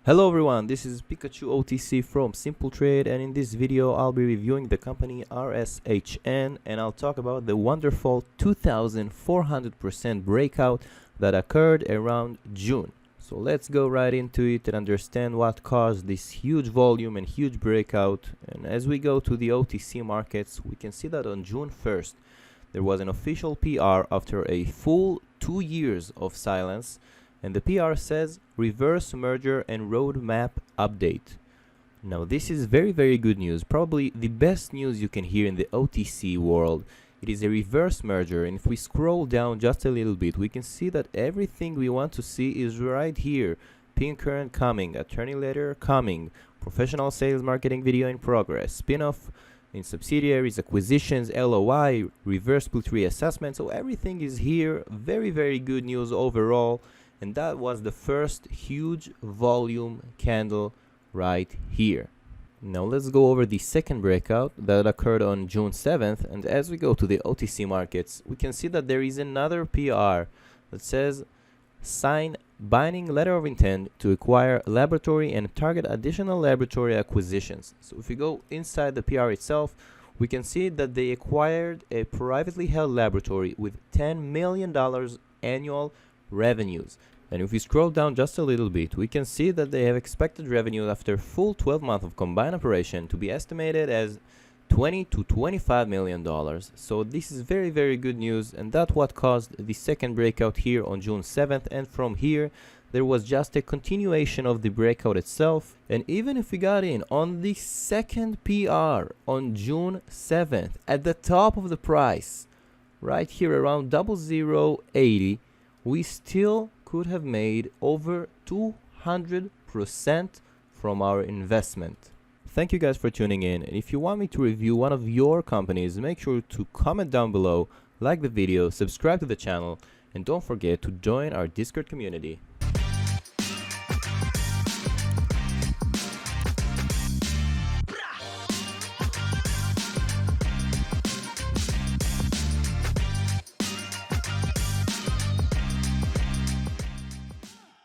Hello everyone, this is Pikachu OTC from Simple Trade, and in this video I'll be reviewing the company RSHN, and I'll talk about the wonderful 2400% breakout that occurred around June. So let's go right into it and understand what caused this huge volume and huge breakout. And as we go to the OTC markets, we can see that on June 1st there was an official PR after a full 2 years of silence. And the PR says reverse merger and roadmap update. Now this is very good news, probably the best news you can hear in the OTC world. It is a reverse merger, and if we scroll down just a little bit, we can see that everything we want to see is right here. Pin current coming, attorney letter coming, professional sales marketing video in progress, spin-off in subsidiaries, acquisitions, LOI, reverse split reassessment. So everything is here. Very good news overall. And that was the first huge volume candle right here. Now let's go over the second breakout that occurred on June 7th. And as we go to the OTC markets, we can see that there is another PR that says sign binding letter of intent to acquire laboratory and target additional laboratory acquisitions. So if we go inside the PR itself, we can see that they acquired a privately held laboratory with $10 million annual revenues. And if we scroll down just a little bit, we can see that they have expected revenue after full 12 months of combined operation to be estimated as $20 to $25 million. So this is very good news, and that's what caused the second breakout here on June 7th. And from here there was just a continuation of the breakout itself. And even if we got in on the second PR on June 7th at the top of the price right here around 0080, we still could have made over 200% from our investment. Thank you guys for tuning in, and if you want me to review one of your companies, make sure to comment down below, like the video, subscribe to the channel, and don't forget to join our Discord community.